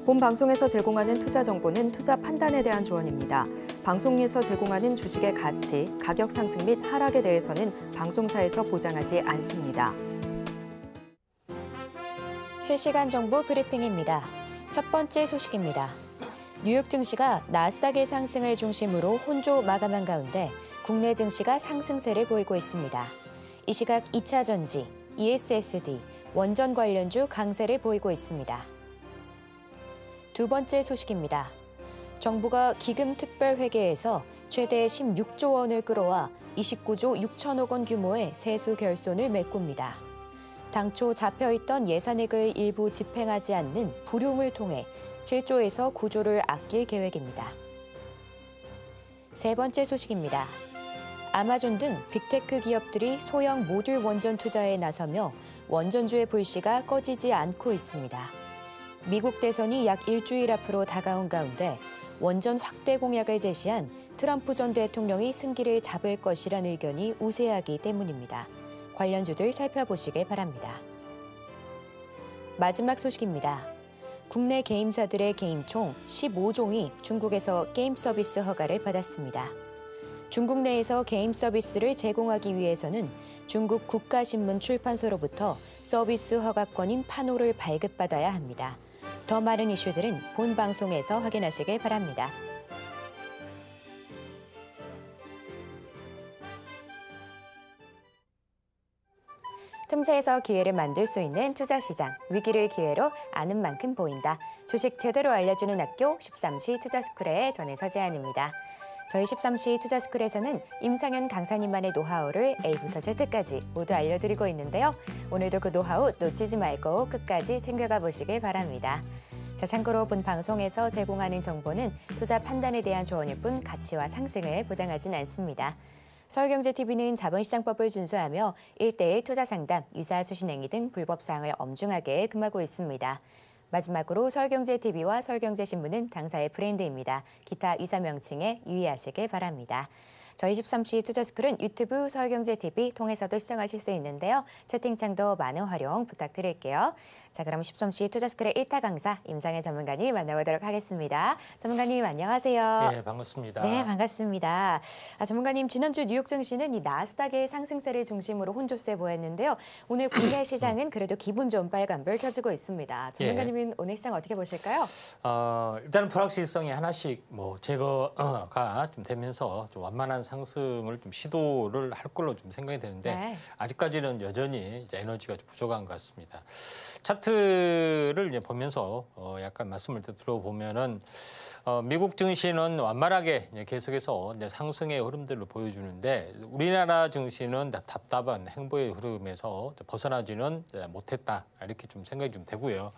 본 방송에서 제공하는 투자 정보는 투자 판단에 대한 조언입니다. 방송에서 제공하는 주식의 가치, 가격 상승 및 하락에 대해서는 방송사에서 보장하지 않습니다. 실시간 정보 브리핑입니다. 첫 번째 소식입니다. 뉴욕 증시가 나스닥의 상승을 중심으로 혼조 마감한 가운데 국내 증시가 상승세를 보이고 있습니다. 이 시각 2차 전지, ESSD, 원전 관련주 강세를 보이고 있습니다. 두 번째 소식입니다. 정부가 기금특별회계에서 최대 16조 원을 끌어와 29조 6천억 원 규모의 세수 결손을 메꿉니다. 당초 잡혀있던 예산액을 일부 집행하지 않는 불용을 통해 7조에서 9조를 아낄 계획입니다. 세 번째 소식입니다. 아마존 등 빅테크 기업들이 소형 모듈 원전 투자에 나서며 원전주의 불씨가 꺼지지 않고 있습니다. 미국 대선이 약 일주일 앞으로 다가온 가운데 원전 확대 공약을 제시한 트럼프 전 대통령이 승기를 잡을 것이라는 의견이 우세하기 때문입니다. 관련주들 살펴보시길 바랍니다. 마지막 소식입니다. 국내 게임사들의 게임 총 15종이 중국에서 게임 서비스 허가를 받았습니다. 중국 내에서 게임 서비스를 제공하기 위해서는 중국 국가신문 출판소로부터 서비스 허가권인 판호를 발급받아야 합니다. 더 많은 이슈들은 본 방송에서 확인하시길 바랍니다. 틈새에서 기회를 만들 수 있는 투자시장, 위기를 기회로 아는 만큼 보인다. 주식 제대로 알려주는 학교 13시 투자스쿨의 전혜서 제안입니다. 저희 13시 투자스쿨에서는 임상현 강사님만의 노하우를 A부터 Z까지 모두 알려드리고 있는데요. 오늘도 그 노하우 놓치지 말고 끝까지 챙겨가 보시길 바랍니다. 자, 참고로 본 방송에서 제공하는 정보는 투자 판단에 대한 조언일 뿐 가치와 상승을 보장하진 않습니다. 서울경제TV는 자본시장법을 준수하며 1:1 투자 상담, 유사 수신행위 등 불법 사항을 엄중하게 금하고 있습니다. 마지막으로 서울경제TV와 서울경제신문은 당사의 브랜드입니다. 기타 유사 명칭에 유의하시길 바랍니다. 저희 13시 투자스쿨은 유튜브 서울경제TV 통해서도 시청하실 수 있는데요. 채팅창도 많은 활용 부탁드릴게요. 자, 그럼 13시 투자스쿨의 1타 강사 임상현 전문가님 만나보도록 하겠습니다. 전문가님 안녕하세요. 네, 반갑습니다. 네, 반갑습니다. 전문가님, 지난주 뉴욕 증시는 이 나스닥의 상승세를 중심으로 혼조세 보였는데요. 오늘 국내 시장은 그래도 기분 좋은 빨간불 켜지고 있습니다. 전문가님은 오늘 시장 어떻게 보실까요? 일단은 불확실성이 하나씩 제거가 좀 되면서 좀 완만한 상승을 좀 시도를 할 걸로 좀 생각이 되는데 네. 아직까지는 여전히 이제 에너지가 좀 부족한 것 같습니다. 차트를 이제 보면서 약간 말씀을 들어보면은 미국 증시는 완만하게 이제 계속해서 이제 상승의 흐름들을 보여주는데 우리나라 증시는 답답한 행보의 흐름에서 벗어나지는 못했다 이렇게 좀 생각이 좀 되고요.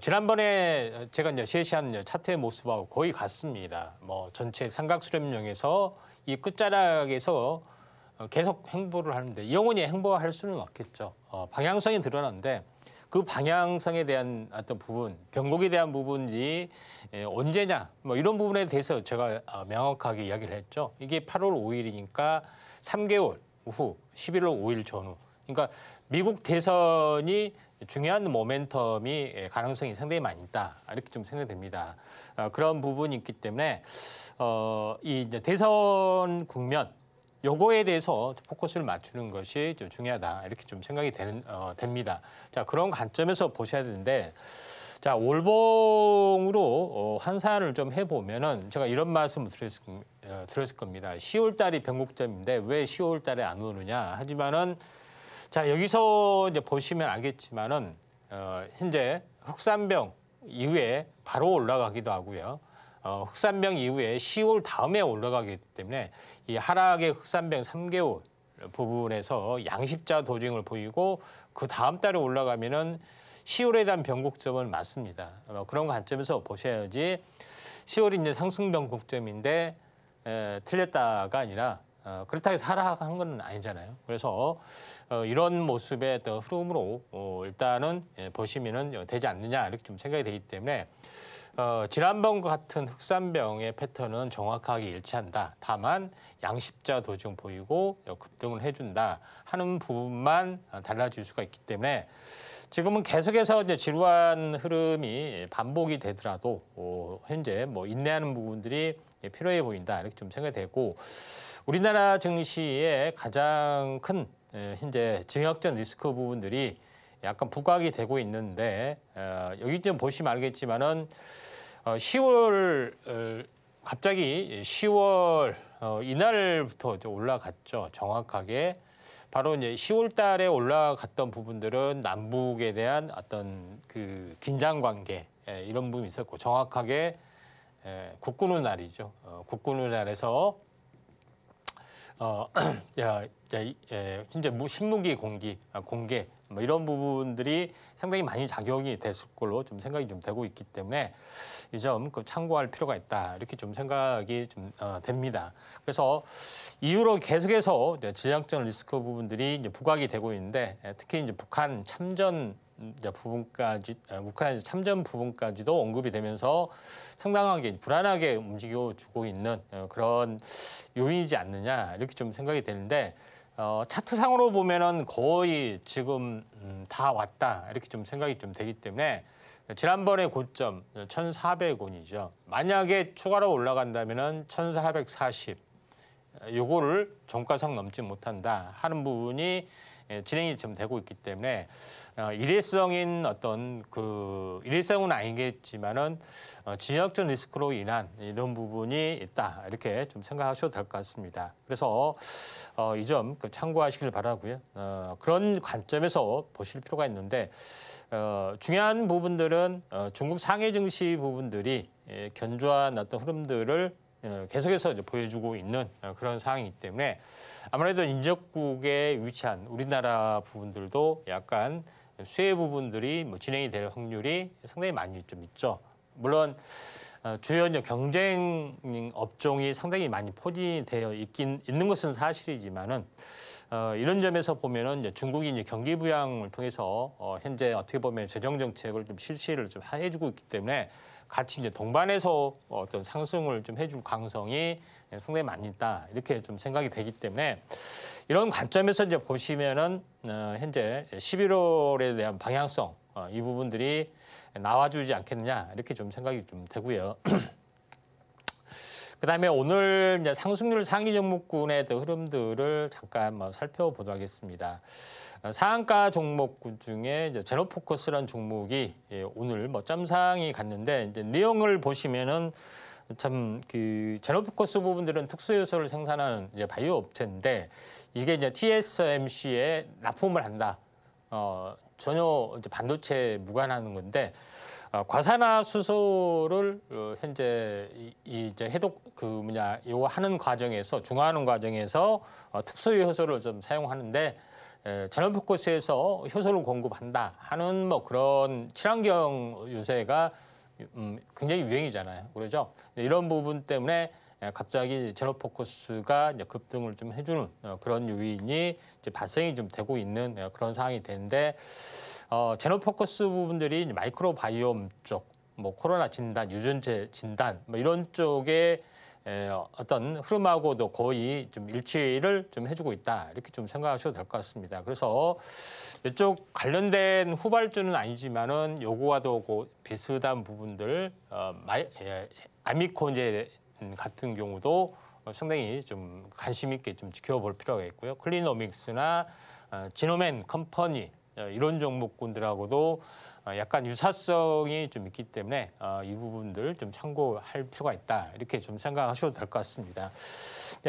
지난번에 제가 이제 제시한 차트의 모습하고 거의 같습니다. 전체 삼각수렴령에서 이 끝자락에서 계속 행보를 하는데 영원히 행보할 수는 없겠죠. 방향성이 드러나는데 그 방향성에 대한 어떤 부분, 변곡에 대한 부분이 언제냐, 이런 부분에 대해서 제가 명확하게 이야기를 했죠. 이게 8월 5일이니까 3개월 후, 11월 5일 전후. 그러니까 미국 대선이 중요한 모멘텀이 가능성이 상당히 많이 있다. 이렇게 좀 생각됩니다. 그런 부분이 있기 때문에 이 이제 대선 국면 요거에 대해서 포커스를 맞추는 것이 좀 중요하다. 이렇게 좀 생각이 됩니다. 자, 그런 관점에서 보셔야 되는데 자, 월봉으로 환산을 좀 해보면은 제가 이런 말씀을 드렸을 겁니다. 10월 달이 변곡점인데 왜 10월 달에 안 오느냐. 하지만은 자, 여기서 이제 보시면 알겠지만은 현재 흑산병 이후에 바로 올라가기도 하고요. 흑산병 이후에 10월 다음에 올라가기 때문에 이 하락의 흑산병 3개월 부분에서 양십자 도징을 보이고 그 다음 달에 올라가면은 10월에 대한 변곡점은 맞습니다. 그런 관점에서 보셔야지 10월이 이제 상승 변곡점인데 틀렸다가 아니라 그렇다고 해서 하락한 건 아니잖아요. 그래서 이런 모습의 흐름으로 일단은 보시면은 되지 않느냐 이렇게 좀 생각이 되기 때문에 지난번과 같은 흑산병의 패턴은 정확하게 일치한다. 다만 양십자 도중 보이고 급등을 해준다 하는 부분만 달라질 수가 있기 때문에 지금은 계속해서 이제 지루한 흐름이 반복이 되더라도 현재 뭐 인내하는 부분들이 필요해 보인다 이렇게 좀 생각이 되고 우리나라 증시의 가장 큰 현재 증액전 리스크 부분들이 약간 부각이 되고 있는데 여기 좀 보시면 알겠지만은 10월 갑자기 10월 이날부터 이제 올라갔죠. 정확하게 바로 이제 10월 달에 올라갔던 부분들은 남북에 대한 어떤 그 긴장 관계 이런 부분이 있었고 정확하게 국군의 날이죠. 국군의 날에서 현재 신무기 공개 뭐 이런 부분들이 상당히 많이 작용이 됐을 걸로 좀 생각이 좀 되고 있기 때문에 이 점 참고할 필요가 있다 이렇게 좀 생각이 좀 됩니다. 그래서 이후로 계속해서 지정학적 리스크 부분들이 이제 부각이 되고 있는데 특히 이제 북한 참전 부분까지 우크라이나 참전 부분까지도 언급이 되면서 상당하게 불안하게 움직여주고 있는 그런 요인이지 않느냐 이렇게 좀 생각이 되는데 차트상으로 보면은 거의 지금 다 왔다 이렇게 좀 생각이 좀 되기 때문에 지난번에 고점 1,400원이죠. 만약에 추가로 올라간다면은 1,440 요거를 종가상 넘지 못한다 하는 부분이 진행이 지금 되고 있기 때문에 일회성인 어떤 그 일회성은 아니겠지만은 지역적 리스크로 인한 이런 부분이 있다 이렇게 좀 생각하셔도 될 것 같습니다. 그래서 이 점 참고하시길 바라고요. 그런 관점에서 보실 필요가 있는데 중요한 부분들은 중국 상해 증시 부분들이 견조한 어떤 흐름들을 계속해서 이제 보여주고 있는 그런 상황이기 때문에 아무래도 인접국에 위치한 우리나라 부분들도 약간 수혜 부분들이 뭐 진행이 될 확률이 상당히 많이 좀 있죠. 물론 주요 이제 경쟁 업종이 상당히 많이 포진되어 있는 것은 사실이지만은 이런 점에서 보면은 이제 중국이 이제 경기 부양을 통해서 현재 어떻게 보면 재정 정책을 좀 실시를 좀 해주고 있기 때문에 같이 이제 동반해서 어떤 상승을 좀 해줄 가능성이 상당히 많이 있다 이렇게 좀 생각이 되기 때문에 이런 관점에서 이제 보시면은 현재 11월에 대한 방향성 이 부분들이 나와주지 않겠느냐 이렇게 좀 생각이 좀 되고요. 그다음에 오늘 이제 상승률 상위 종목군의 흐름들을 잠깐 살펴보도록 하겠습니다. 상한가 종목군 중에 이제 제노포커스라는 종목이 오늘 점상이 갔는데 이제 내용을 보시면은 참 그 제노포커스 부분들은 특수 요소를 생산하는 이제 바이오 업체인데 이게 이제 TSMC에 납품을 한다. 전혀 이제 반도체 무관한 건데 과산화 수소를 현재 이제 해독 요거 하는 과정에서 중화하는 과정에서 특수 효소를 좀 사용하는데 제노포커스에서 효소를 공급한다 하는 뭐 그런 친환경 요새가 굉장히 유행이잖아요. 그러죠? 이런 부분 때문에 갑자기 제노포커스가 이제 급등을 좀 해주는 그런 요인이 이제 발생이 좀 되고 있는 그런 상황이 되는데 제노포커스 부분들이 이제 마이크로바이옴 쪽, 뭐 코로나 진단, 유전체 진단 뭐 이런 쪽에 어떤 흐름하고도 거의 좀 일치를 좀 해주고 있다 이렇게 좀 생각하셔도 될 것 같습니다. 그래서 이쪽 관련된 후발주는 아니지만은 요거와도 비슷한 부분들 아미콘제 같은 경우도 상당히 좀 관심 있게 좀 지켜볼 필요가 있고요. 클리노믹스나 지노맨 컴퍼니 이런 종목군들하고도 약간 유사성이 좀 있기 때문에 이 부분들 좀 참고할 필요가 있다 이렇게 좀 생각하셔도 될 것 같습니다.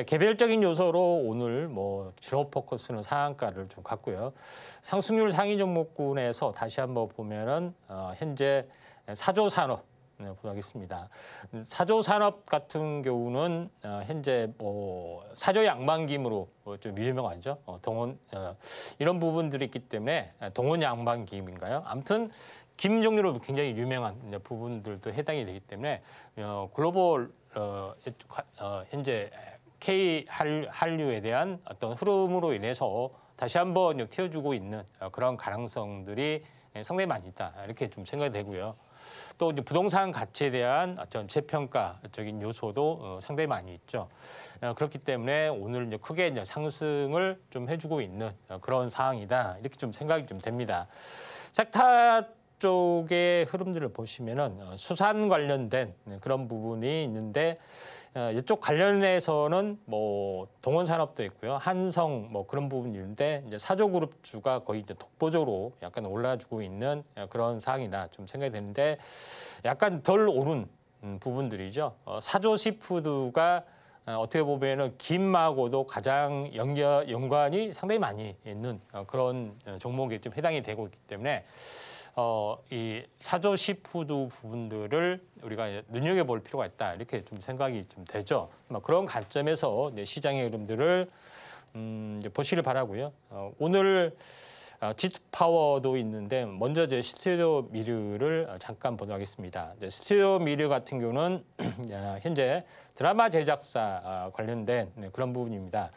개별적인 요소로 오늘 뭐 제노포커스는 상한가를 좀 갔고요. 상승률 상위 종목군에서 다시 한번 보면은 현재 사조 산업 보겠습니다. 사조 산업 같은 경우는 현재 뭐 사조 양반김으로 좀 유명하죠. 동원 이런 부분들이 있기 때문에 동원 양반김인가요? 아무튼 김 종류로 굉장히 유명한 부분들도 해당이 되기 때문에 글로벌 현재 K 한류에 대한 어떤 흐름으로 인해서 다시 한번 튀어주고 있는 그런 가능성들이 상당히 많이 있다 이렇게 좀 생각이 되고요. 또 이제 부동산 가치에 대한 어떤 재평가적인 요소도 상당히 많이 있죠. 그렇기 때문에 오늘 이제 크게 이제 상승을 좀 해주고 있는 그런 상황이다. 이렇게 좀 생각이 좀 됩니다. 섹터 쪽의 흐름들을 보시면은 수산 관련된 그런 부분이 있는데 이쪽 관련해서는 뭐 동원 산업도 있고요, 한성 뭐 그런 부분이 있는데 이제 사조그룹주가 거의 이제 독보적으로 약간 올라주고 있는 그런 상황이다 좀 생각이 되는데 약간 덜 오른 부분들이죠. 사조시푸드가 어떻게 보면은 김하고도 가장 연관이 상당히 많이 있는 그런 종목에 좀 해당이 되고 있기 때문에. 이 사조 시푸드 부분들을 우리가 눈여겨볼 필요가 있다 이렇게 좀 생각이 좀 되죠. 그런 관점에서 이제 시장의 흐름들을 이제 보시길 바라고요. 오늘 G2 파워도 있는데 먼저 이제 스튜디오 미르를 잠깐 보도록 하겠습니다. 이제 스튜디오 미르 같은 경우는 현재 드라마 제작사 관련된 그런 부분입니다.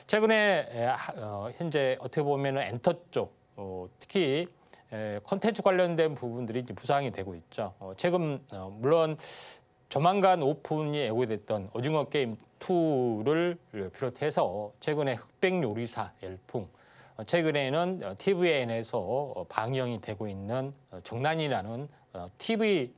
최근에 현재 어떻게 보면 엔터 쪽 특히 콘텐츠 관련된 부분들이 이제 부상이 되고 있죠. 최근 물론 조만간 오픈이 예고됐던 오징어 게임 2를 비롯해서 최근에 흑백 요리사 열풍, 최근에는 TVN에서 방영이 되고 있는 정난이라는 TV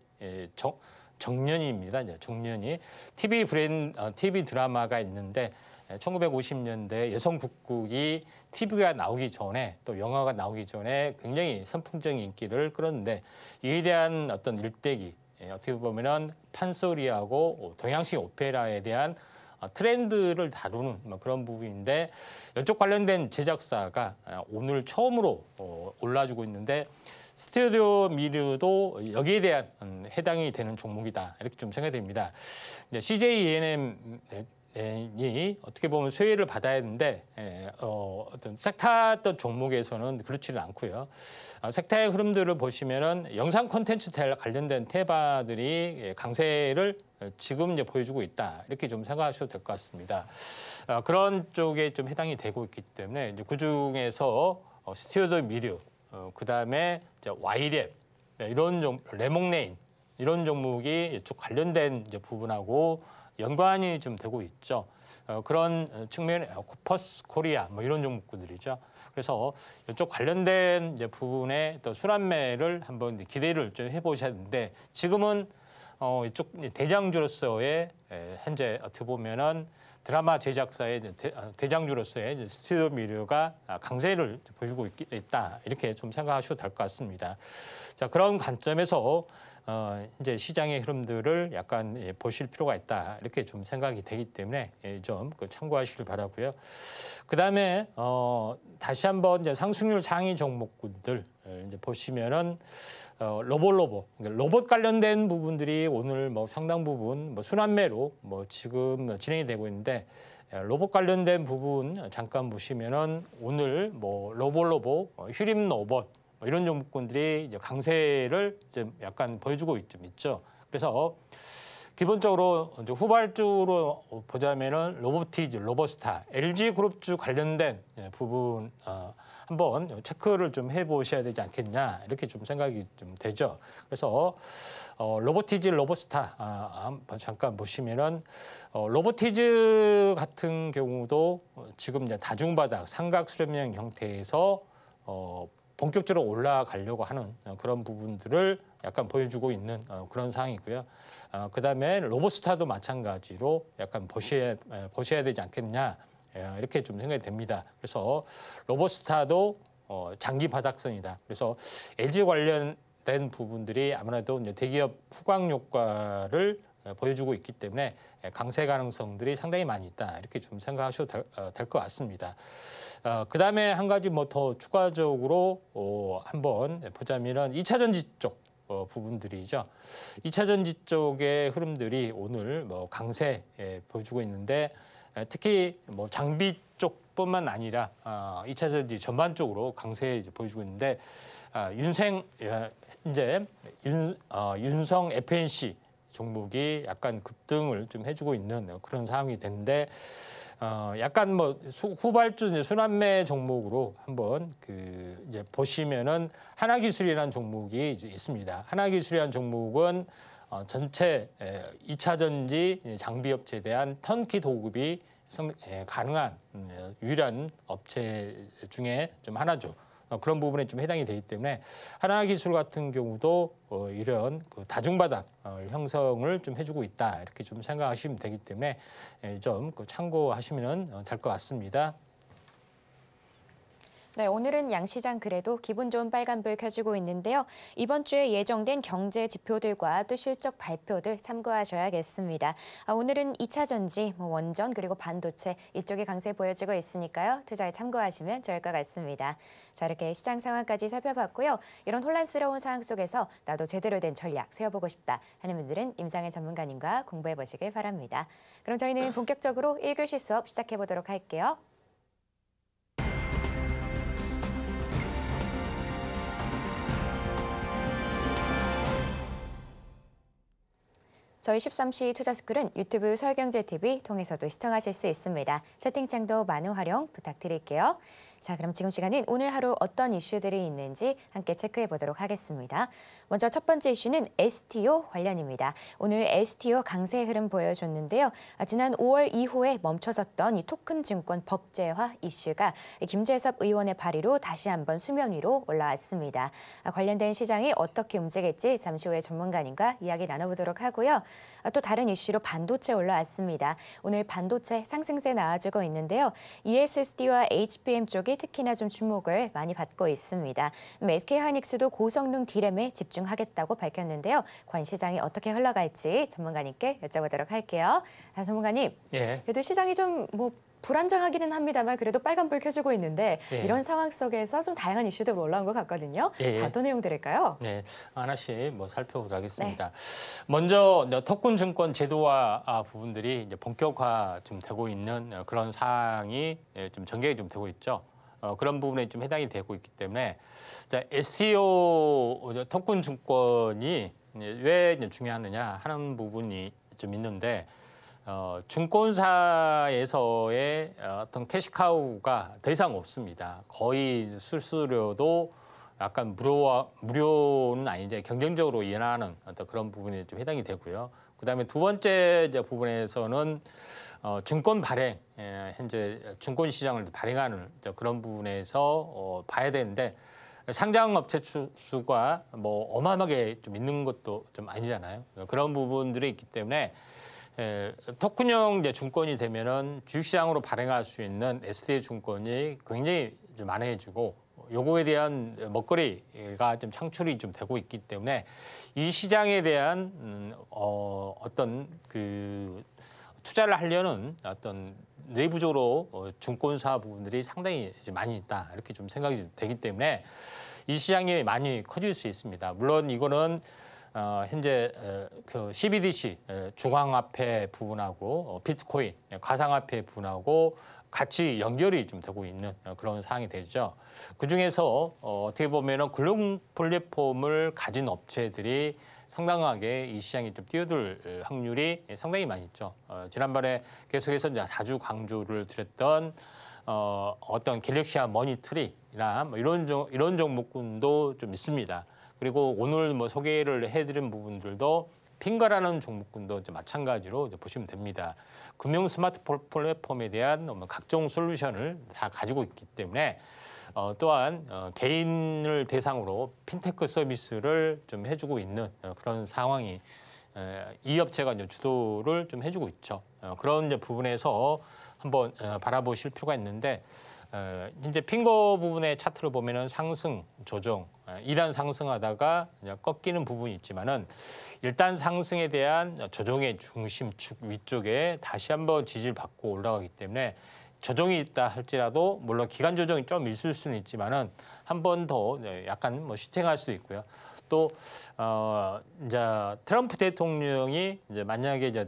정년입니다. 정년이 TV 드라마가 있는데 1950년대 여성 국극이 TV가 나오기 전에 또 영화가 나오기 전에 굉장히 선풍적인 인기를 끌었는데 이에 대한 어떤 일대기, 어떻게 보면은 판소리하고 동양식 오페라에 대한 트렌드를 다루는 그런 부분인데 이쪽 관련된 제작사가 오늘 처음으로 올라주고 있는데 스튜디오 미르도 여기에 대한 해당이 되는 종목이다 이렇게 좀 생각이 됩니다. CJ ENM이 어떻게 보면 수혜를 받아야 하는데 어떤 섹터 어떤 종목에서는 그렇지는 않고요. 섹터의 흐름들을 보시면은 영상 콘텐츠 관련된 테마들이 강세를 지금 이제 보여주고 있다 이렇게 좀 생각하셔도 될 것 같습니다. 그런 쪽에 좀 해당이 되고 있기 때문에 이제 그 중에서 스튜디오 미르, 그 다음에 와이랩 이런 레몽레인 이런 종목이 이쪽 관련된 이제 부분하고 연관이 좀 되고 있죠. 그런 측면에 코퍼스 코리아 뭐 이런 종목들이죠. 그래서 이쪽 관련된 이제 부분에 또 순환매를 한번 기대를 좀 해보셔야 되는데 지금은 이쪽 대장주로서의 현재 어떻게 보면은 드라마 제작사의 대장주로서의 스튜디오 미르가 강세를 보이고 있다 이렇게 좀 생각하셔도 될 것 같습니다. 자, 그런 관점에서 이제 시장의 흐름들을 약간 보실 필요가 있다 이렇게 좀 생각이 되기 때문에 좀 참고하시길 바라고요. 그 다음에 다시 한번 이제 상승률 상위 종목군들 이제 보시면은 로봇 관련된 부분들이 오늘 뭐 상당 부분 뭐 순환매로 뭐 지금 진행이 되고 있는데 로봇 관련된 부분 잠깐 보시면은 오늘 뭐 휴림 로봇 이런 종목군들이 이제 강세를 좀 약간 보여주고 있죠. 그래서 기본적으로 이제 후발주로 보자면은 로보티즈, 로보스타, LG 그룹주 관련된 부분 한번 체크를 좀 해보셔야 되지 않겠냐 이렇게 좀 생각이 좀 되죠. 그래서 로보티즈, 로보스타 한번 잠깐 보시면은 로보티즈 같은 경우도 지금 이제 다중바닥 삼각 수렴형 형태에서 본격적으로 올라가려고 하는 그런 부분들을 약간 보여주고 있는 그런 상황이고요. 그다음에 로보스타도 마찬가지로 약간 보셔야 되지 않겠냐 이렇게 좀 생각이 됩니다. 그래서 로보스타도 장기 바닥선이다. 그래서 LG 관련된 부분들이 아무래도 이제 대기업 후광 효과를 보여주고 있기 때문에 강세 가능성들이 상당히 많이 있다. 이렇게 좀 생각하셔도 될 것 같습니다. 그 다음에 한 가지 뭐 더 추가적으로 한번 보자면은 2차 전지 쪽 부분들이죠. 2차 전지 쪽의 흐름들이 오늘 뭐 강세 보여주고 있는데 특히 뭐 장비 쪽뿐만 아니라 2차 전지 전반적으로 강세 보여주고 있는데 윤성 FNC 종목이 약간 급등을 좀 해주고 있는 그런 상황이 되는데 약간 뭐 후발주 순환매 종목으로 한번 이제 보시면은 하나기술이라는 종목이 이제 있습니다. 하나기술이라는 종목은 전체 2차 전지 장비 업체에 대한 턴키 도급이 가능한 유일한 업체 중에 좀 하나죠. 그런 부분에 좀 해당이 되기 때문에 하나기술 같은 경우도 이런 다중바닥 형성을 좀 해주고 있다 이렇게 좀 생각하시면 되기 때문에 좀 참고하시면 될 것 같습니다. 네, 오늘은 양시장 그래도 기분 좋은 빨간불 켜지고 있는데요. 이번 주에 예정된 경제 지표들과 또 실적 발표들 참고하셔야겠습니다. 오늘은 2차 전지, 원전 그리고 반도체 이쪽이 강세 보여지고 있으니까요. 투자에 참고하시면 좋을 것 같습니다. 자, 이렇게 시장 상황까지 살펴봤고요. 이런 혼란스러운 상황 속에서 나도 제대로 된 전략 세워보고 싶다 하는 분들은 임상현 전문가님과 공부해보시길 바랍니다. 그럼 저희는 본격적으로 1교시 수업 시작해보도록 할게요. 저희 13시 투자스쿨은 유튜브 설경제TV 통해서도 시청하실 수 있습니다. 채팅창도 많은 활용 부탁드릴게요. 자, 그럼 지금 시간은 오늘 하루 어떤 이슈들이 있는지 함께 체크해 보도록 하겠습니다. 먼저 첫 번째 이슈는 STO 관련입니다. 오늘 STO 강세 흐름 보여줬는데요. 지난 5월 이후에 멈춰섰던 이 토큰 증권 법제화 이슈가 김재섭 의원의 발의로 다시 한번 수면 위로 올라왔습니다. 관련된 시장이 어떻게 움직일지 잠시 후에 전문가님과 이야기 나눠보도록 하고요. 또 다른 이슈로 반도체 올라왔습니다. 오늘 반도체 상승세 나와주고 있는데요. ESSD와 HBM 쪽이 특히나 좀 주목을 많이 받고 있습니다. SK하이닉스도 고성능 D램에 집중하겠다고 밝혔는데요. 관 시장이 어떻게 흘러갈지 전문가님께 여쭤보도록 할게요. 전문가님, 예. 그래도 시장이 좀 불안정하기는 합니다만 그래도 빨간불 켜지고 있는데 예. 이런 상황 속에서 좀 다양한 이슈들 올라온 것 같거든요. 예. 어떤 내용들일까요? 네, 하나씩 살펴보도록 하겠습니다. 네. 먼저 토큰 증권 제도화 부분들이 이제 본격화 좀 되고 있는 그런 사항이 좀 전개가 좀 되고 있죠. 그런 부분에 좀 해당이 되고 있기 때문에 자, STO 토큰 증권이 왜 이제 중요하느냐 하는 부분이 좀 있는데 증권사에서의 어떤 캐시카우가 더 이상 없습니다. 거의 수수료도 약간 무료는 아닌데 경쟁적으로 인하하는 어떤 그런 부분에 좀 해당이 되고요. 그다음에 두 번째 이제 부분에서는 증권 발행, 현재 증권 시장을 발행하는 그런 부분에서 봐야 되는데 상장 업체 수가 어마어마하게 좀 있는 것도 좀 아니잖아요. 그런 부분들이 있기 때문에 토큰형 이제 증권이 되면은 주식시장으로 발행할 수 있는 STA 증권이 굉장히 좀 많아지고 요거에 대한 먹거리가 좀 창출이 좀 되고 있기 때문에 이 시장에 대한 어떤 투자를 하려는 어떤 내부적으로 증권사 부분들이 상당히 이제 많이 있다 이렇게 좀 생각이 되기 때문에 이 시장이 많이 커질 수 있습니다. 물론 이거는 현재 CBDC 중앙화폐 부분하고 비트코인 가상화폐 부분하고 같이 연결이 좀 되고 있는 그런 상황이 되죠. 그중에서 어떻게 보면은 글로벌 플랫폼을 가진 업체들이 상당하게 이 시장에 좀 뛰어들 확률이 상당히 많이 있죠. 지난번에 계속해서 이제 자주 강조를 드렸던 어떤 갤럭시아 머니트리나 이런 종목군도 좀 있습니다. 그리고 오늘 소개를 해드린 부분들도 핑거라는 종목군도 마찬가지로 보시면 됩니다. 금융 스마트폰 플랫폼에 대한 각종 솔루션을 다 가지고 있기 때문에 또한 개인을 대상으로 핀테크 서비스를 좀 해주고 있는 그런 상황이 이 업체가 이제 주도를 좀 해주고 있죠. 그런 이제 부분에서 한번 바라보실 필요가 있는데 이제 핑거 부분의 차트를 보면은 상승, 조정, 2단 상승하다가 꺾이는 부분이 있지만은 1단 상승에 대한 조정의 중심축 위쪽에 다시 한번 지지를 받고 올라가기 때문에 조정이 있다 할지라도 물론 기간 조정이 좀 있을 수는 있지만은 한 번 더 약간 슈팅할 수도 있고요. 또 이제 트럼프 대통령이 이제 만약에 이제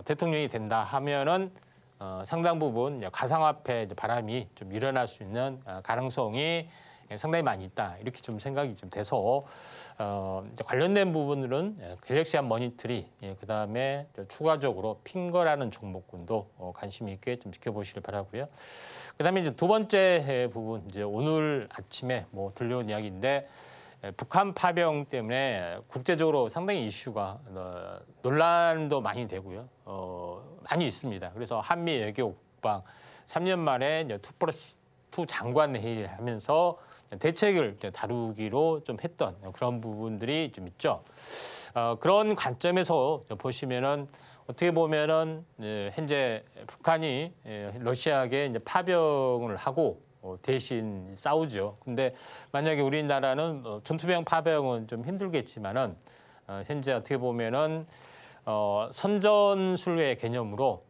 대통령이 된다 하면은 상당 부분 가상화폐 바람이 좀 일어날 수 있는 가능성이 상당히 많이 있다. 이렇게 좀 생각이 좀 돼서 이제 관련된 부분들은 갤럭시안 머니터리, 그다음에 추가적으로 핑거라는 종목군도 관심 있게 좀 지켜보시길 바라고요. 그다음에 이제 두 번째 부분, 이제 오늘 아침에 뭐 들려온 이야기인데 북한 파병 때문에 국제적으로 상당히 이슈가 논란도 많이 되고요. 많이 있습니다. 그래서 한미 외교 국방 3년 만에 이제 2+2 장관 회의를 하면서 대책을 다루기로 좀 했던 그런 부분들이 좀 있죠. 그런 관점에서 보시면은 어떻게 보면은 현재 북한이 러시아에게 이제 파병을 하고 대신 싸우죠. 근데 만약에 우리나라는 전투병 파병은 좀 힘들겠지만은 현재 어떻게 보면은 선전술외 개념으로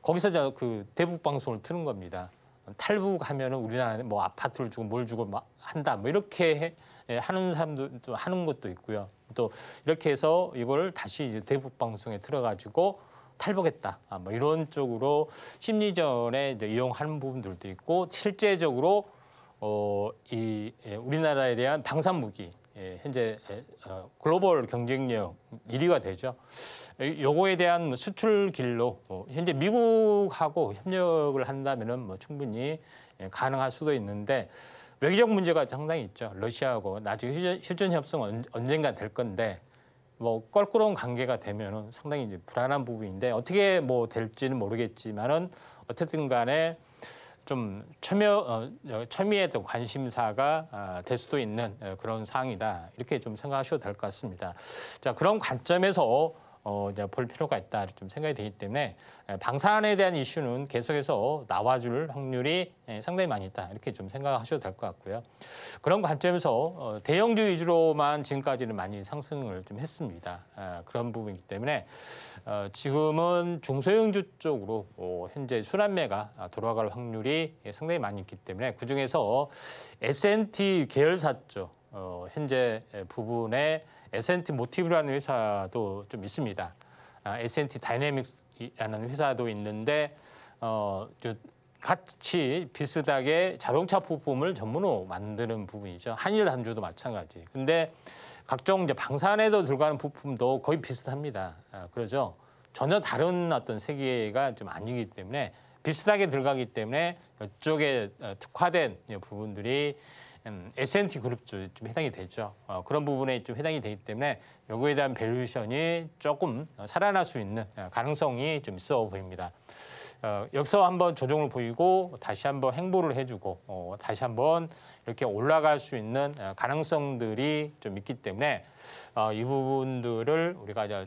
거기서 그 대북 방송을 트는 겁니다. 탈북하면은 우리나라는 뭐 아파트를 주고 뭘 주고 막 한다. 뭐 이렇게 하는 사람도 하는 것도 있고요. 또 이렇게 해서 이걸 다시 이제 대북 방송에 틀어가지고 탈북했다. 뭐 이런 쪽으로 심리전에 이제 이용하는 부분들도 있고 실제적으로 우리나라에 대한 방산 무기 현재 글로벌 경쟁력 1위가 되죠. 요거에 대한 수출 길로 현재 미국하고 협력을 한다면은 뭐 충분히 가능할 수도 있는데 외교적 문제가 상당히 있죠. 러시아하고 나중에 휴전 협상은 언젠가 될 건데 뭐 껄끄러운 관계가 되면은 상당히 이제 불안한 부분인데 어떻게 뭐 될지는 모르겠지만은 어쨌든 간에 좀 첨예에 또 관심사가 될 수도 있는 그런 사항이다. 이렇게 좀 생각하셔도 될 것 같습니다. 자, 그런 관점에서 이제 볼 필요가 있다. 좀 생각이 되기 때문에 방산에 대한 이슈는 계속해서 나와줄 확률이 상당히 많이 있다. 이렇게 좀 생각하셔도 될 것 같고요. 그런 관점에서 대형주 위주로만 지금까지는 많이 상승을 좀 했습니다. 그런 부분이기 때문에 지금은 중소형주 쪽으로 현재 순환매가 돌아갈 확률이 상당히 많이 있기 때문에 그중에서 S&T 계열사 쪽 현재 부분에 S&T 모티브라는 회사도 좀 있습니다. S&T 다이내믹스라는 회사도 있는데 같이 비슷하게 자동차 부품을 전문으로 만드는 부분이죠. 한일 단주도 마찬가지. 근데 각종 이제 방산에도 들어가는 부품도 거의 비슷합니다. 그러죠. 전혀 다른 어떤 세계가 좀 아니기 때문에 비슷하게 들어가기 때문에 이쪽에 특화된 부분들이 S&T 그룹주 좀 해당이 되죠. 그런 부분에 좀 해당이 되기 때문에 요거에 대한 밸류에이션이 조금 살아날 수 있는 가능성이 좀 있어 보입니다. 여기서 한번 조정을 보이고 다시 한번 행보를 해주고 다시 한번 이렇게 올라갈 수 있는 가능성들이 좀 있기 때문에 이 부분들을 우리가 이제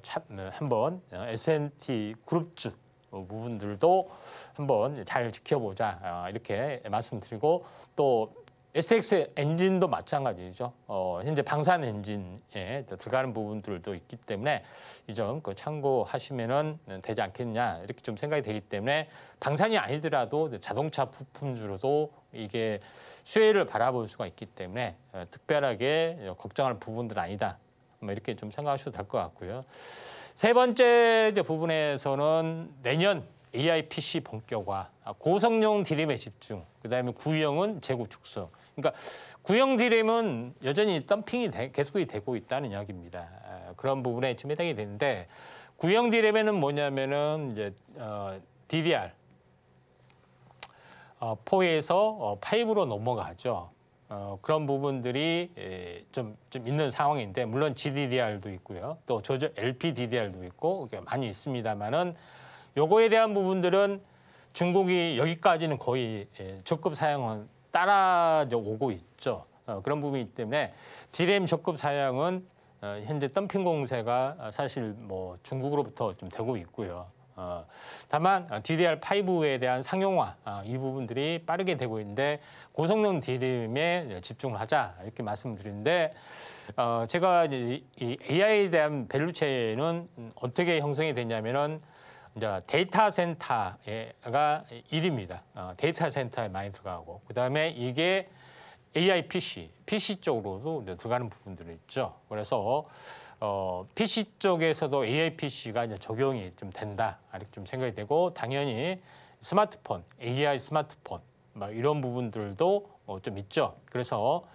한번 S&T 그룹주 부분들도 한번 잘 지켜보자 이렇게 말씀드리고 또 SX 엔진도 마찬가지죠. 현재 방산 엔진에 들어가는 부분들도 있기 때문에 이 점 참고하시면은 되지 않겠냐 이렇게 좀 생각이 되기 때문에 방산이 아니더라도 자동차 부품주로도 이게 수혜를 바라볼 수가 있기 때문에 특별하게 걱정할 부분들은 아니다. 뭐 이렇게 좀 생각하셔도 될 것 같고요. 세 번째 부분에서는 내년 AI PC 본격화, 고성능 디램에 집중, 그다음에 구형은 재고 축소. 그러니까 구형 디램은 여전히 덤핑이 계속이 되고 있다는 이야기입니다. 그런 부분에 좀 해당이 되는데 구형 디램에는 뭐냐면은 이제 DDR 4에서 5로 넘어가죠. 그런 부분들이 좀 있는 상황인데 물론 GDDR도 있고요. 또 LPDDR도 있고 많이 있습니다만은 요거에 대한 부분들은 중국이 여기까지는 거의 적급 사양은 따라져 오고 있죠. 그런 부분이기 때문에 디램 적급 사양은 현재 덤핑 공세가 사실 뭐 중국으로부터 좀 되고 있고요. 다만 DDR5에 대한 상용화 이 부분들이 빠르게 되고 있는데 고성능 디램에 집중을 하자 이렇게 말씀드리는데 제가 이 AI에 대한 밸류체는 어떻게 형성이 되냐면은 이제 데이터 센터가 1위입니다. 데이터 센터에 많이 들어가고 그다음에 이게 AI PC 쪽으로도 들어가는 부분들이 있죠. 그래서 PC 쪽에서도 AI PC가 이제 적용이 좀 된다 이렇게 좀 생각이 되고 당연히 스마트폰, AI 스마트폰 뭐 이런 부분들도 좀 있죠. 그래서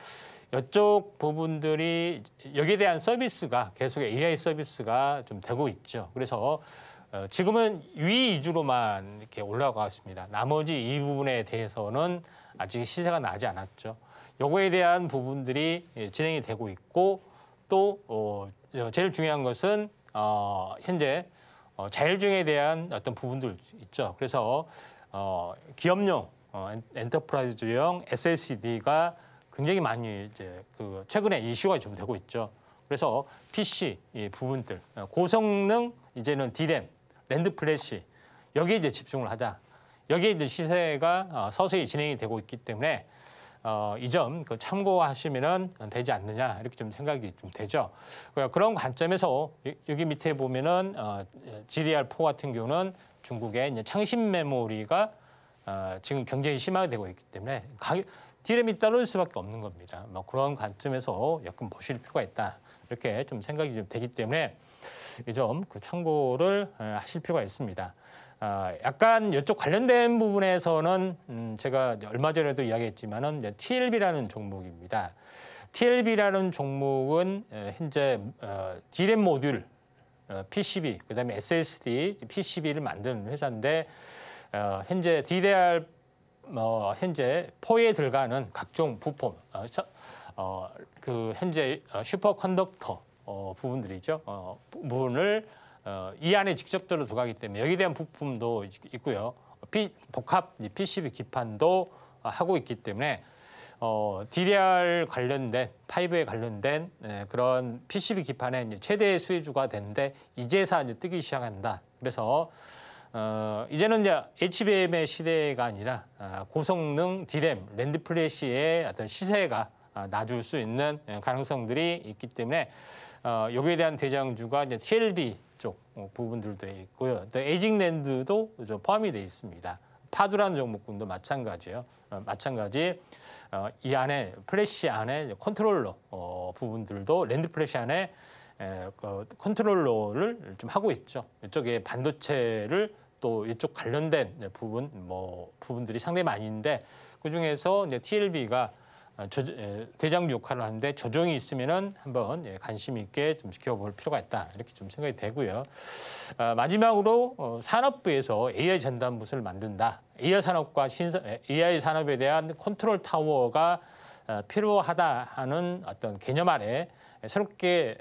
이쪽 부분들이 여기에 대한 서비스가 계속 AI 서비스가 좀 되고 있죠. 그래서 지금은 위 위주로만 이렇게 올라가고 있습니다. 나머지 이 부분에 대해서는 아직 시세가 나지 않았죠. 요거에 대한 부분들이 진행이 되고 있고 또 제일 중요한 것은 현재 자율주행에 대한 어떤 부분들 있죠. 그래서 기업용 엔터프라이즈용 SSD가 굉장히 많이 이제 최근에 이슈가 좀 되고 있죠. 그래서 PC 이 부분들 고성능 이제는 D램, 랜드 플래시 여기에 이제 집중을 하자. 여기에 이제 시세가 서서히 진행이 되고 있기 때문에 이 점 참고하시면은 되지 않느냐 이렇게 좀 생각이 좀 되죠. 그런 관점에서 여기 밑에 보면은 GDR4 같은 경우는 중국의 이제 창신 메모리가 지금 경쟁이 심하게 되고 있기 때문에 D램이 떨어질 수밖에 없는 겁니다. 뭐 그런 관점에서 약간 보실 필요가 있다 이렇게 좀 생각이 좀 되기 때문에 이 점 참고를 하실 필요가 있습니다. 약간 이쪽 관련된 부분에서는 제가 얼마 전에도 이야기했지만은 TLB라는 종목입니다. TLB라는 종목은 현재 D램 모듈, PCB, 그다음에 SSD, PCB를 만드는 회사인데 현재 DDR 현재 포에 들어가는 각종 부품, 현재 슈퍼컨덕터 부분들이죠. 부분을 이 안에 직접적으로 들어가기 때문에 여기에 대한 부품도 있고요. 복합 PCB 기판도 하고 있기 때문에 DDR 관련된 5에 관련된 그런 PCB 기판의 이제 최대 수혜주가 되는데 이제서 이제 뜨기 시작한다. 그래서 이제는 이제 HBM의 시대가 아니라 고성능 D램, 랜드 플래시의 어떤 시세가 낮을 수 있는 가능성들이 있기 때문에 여기에 대한 대장주가 이제 TLB 쪽 부분들도 있고요. 또 에이징랜드도 포함이 되어 있습니다. 파두라는 종목군도 마찬가지예요. 마찬가지 이 안에 플래시 안에 컨트롤러 부분들도 랜드 플래시 안에 컨트롤러를 좀 하고 있죠. 이쪽에 반도체를 또 이쪽 관련된 부분들이 상당히 많이 있는데 그 중에서 이제 TLB가 대장주 역할을 하는데 조정이 있으면은 한번 관심 있게 좀 지켜볼 필요가 있다 이렇게 좀 생각이 되고요. 마지막으로 산업부에서 AI 전담부서를 만든다. AI 산업에 대한 컨트롤 타워가 필요하다 하는 어떤 개념 아래 새롭게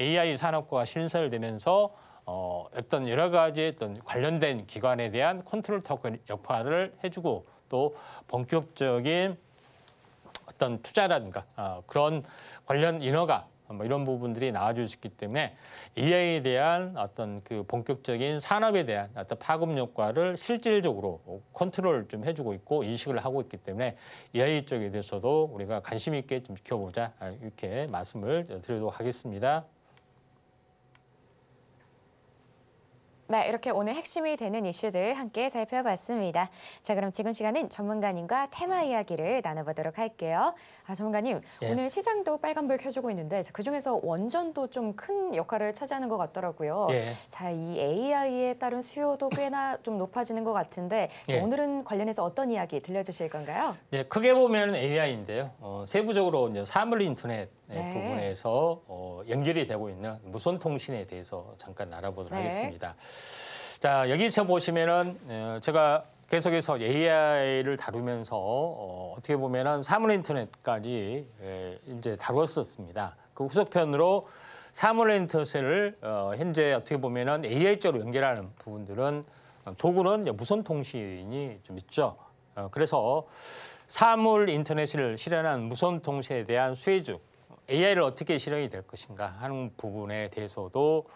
AI 산업과 신설되면서 어떤 여러 가지 어떤 관련된 기관에 대한 컨트롤 타워 역할을 해주고 또 본격적인 어떤 투자라든가 그런 관련 인허가 이런 부분들이 나와줄 수 있기 때문에 AI에 대한 어떤 그 본격적인 산업에 대한 어떤 파급 효과를 실질적으로 컨트롤 좀 해주고 있고 인식을 하고 있기 때문에 AI 쪽에 대해서도 우리가 관심 있게 좀 지켜보자 이렇게 말씀을 드리도록 하겠습니다. 네, 이렇게 오늘 핵심이 되는 이슈들 함께 살펴봤습니다. 자, 그럼 지금 시간은 전문가님과 테마 이야기를 나눠보도록 할게요. 전문가님, 예. 오늘 시장도 빨간불 켜주고 있는데 그중에서 원전도 좀 큰 역할을 차지하는 것 같더라고요. 예. 자, 이 AI에 따른 수요도 꽤나 좀 높아지는 것 같은데 예. 오늘은 관련해서 어떤 이야기 들려주실 건가요? 네, 크게 보면 AI인데요. 세부적으로 이제 사물 인터넷 네. 부분에서 연결이 되고 있는 무선 통신에 대해서 잠깐 알아보도록 네. 하겠습니다. 자, 여기서 보시면은 제가 계속해서 AI를 다루면서 어떻게 보면은 사물 인터넷까지 이제 다뤘었습니다. 그 후속편으로 사물 인터넷을 현재 어떻게 보면은 AI 쪽으로 연결하는 부분들은 도구는 이제 무선 통신이 좀 있죠. 그래서 사물 인터넷을 실현한 무선 통신에 대한 수혜주 AI를 어떻게 실현이 될 것인가 하는 부분에 대해서도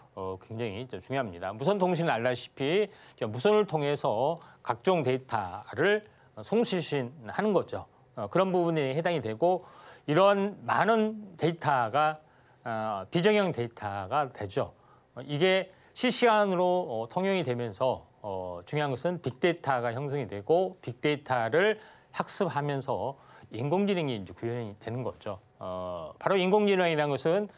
굉장히 중요합니다. 무선 통신은 알다시피 무선을 통해서 각종 데이터를 송수신하는 거죠. 그런 부분이 해당이 되고 이런 많은 데이터가 비정형 데이터가 되죠. 이게 실시간으로 통용이 되면서 중요한 것은 빅데이터가 형성이 되고 빅데이터를 학습하면서 인공지능이 이제 구현이 되는 거죠. 바로 인공지능이라는 것은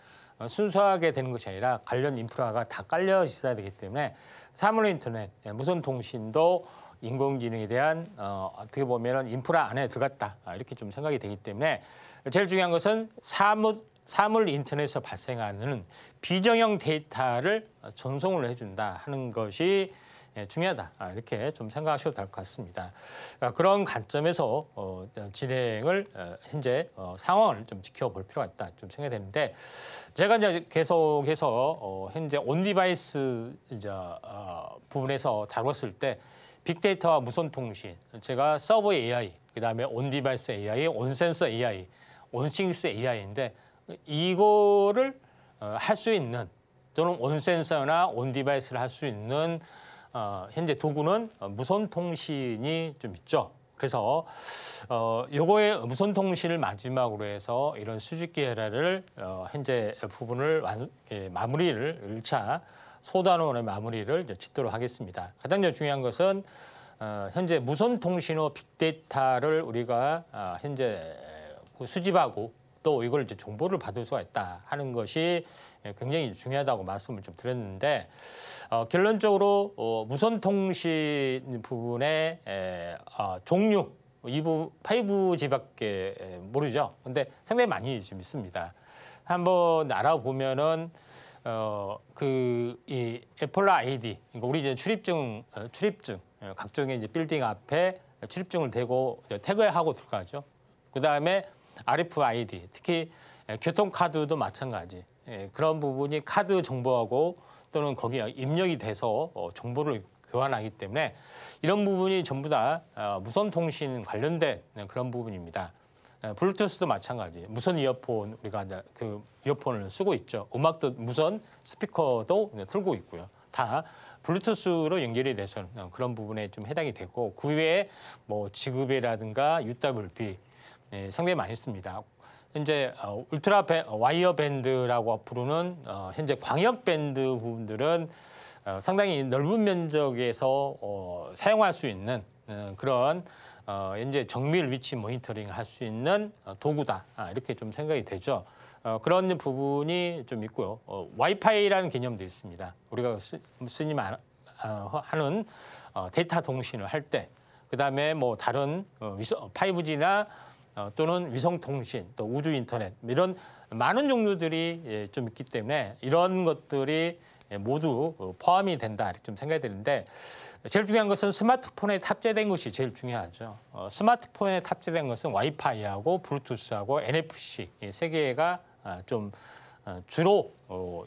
순수하게 되는 것이 아니라 관련 인프라가 다 깔려 있어야 되기 때문에 사물 인터넷, 무선 통신도 인공지능에 대한 어떻게 보면은 인프라 안에 들어갔다 이렇게 좀 생각이 되기 때문에 제일 중요한 것은 사물 인터넷에서 발생하는 비정형 데이터를 전송을 해준다 하는 것이 중요하다 이렇게 좀 생각하셔도 될 것 같습니다. 그런 관점에서 진행을 현재 상황을 좀 지켜볼 필요가 있다 좀 생각이 되는데 제가 이제 계속해서 현재 온 디바이스 이제 부분에서 다뤘을 때 빅데이터와 무선 통신, 제가 서버 AI, 그다음에 온 디바이스 AI, 온 센서 AI, 온 싱스 AI인데 이거를 할 수 있는 또는 온 센서나 온 디바이스를 할 수 있는 현재 도구는 무선 통신이 좀 있죠. 그래서 요거의 무선 통신을 마지막으로 해서 이런 수직기 헤라를 현재 부분을 마무리를 1차 소단원의 마무리를 이제 짓도록 하겠습니다. 가장 중요한 것은 현재 무선 통신호 빅데이터를 우리가 현재 수집하고 또 이걸 이제 정보를 받을 수가 있다 하는 것이 굉장히 중요하다고 말씀을 좀 드렸는데 결론적으로 무선 통신 부분의 종류 이 부분 5G밖에 모르죠. 근데 상당히 많이 좀 있습니다. 한번 알아보면은 이 애플라 아이디, 그러니까 우리 이제 출입증 각종의 이제 빌딩 앞에 출입증을 대고 태그하고 들어가죠. 그 다음에 RFID, 특히 교통카드도 마찬가지. 그런 부분이 카드 정보하고 또는 거기에 입력이 돼서 정보를 교환하기 때문에 이런 부분이 전부 다 무선 통신 관련된 그런 부분입니다. 블루투스도 마찬가지. 무선 이어폰 우리가 그 이어폰을 쓰고 있죠. 음악도 무선 스피커도 틀고 있고요. 다 블루투스로 연결이 돼서 그런 부분에 좀 해당이 되고 그 외에 뭐 지급이라든가 UWB 상당히 많이 씁니다. 현재 울트라 와이어 밴드라고 부르는 현재 광역 밴드 부분들은 상당히 넓은 면적에서 사용할 수 있는 그런 현재 정밀 위치 모니터링을 할 수 있는 도구다 이렇게 좀 생각이 되죠. 그런 부분이 좀 있고요. 와이파이라는 개념도 있습니다. 우리가 하는 데이터 통신을 할 때, 그 다음에 뭐 다른 5G나 또는 위성통신, 또 우주 인터넷 이런 많은 종류들이 좀 있기 때문에 이런 것들이 모두 포함이 된다 이렇게 좀 생각이 되는데 제일 중요한 것은 스마트폰에 탑재된 것이 제일 중요하죠. 스마트폰에 탑재된 것은 와이파이하고 블루투스하고 NFC 이 세 개가 좀 주로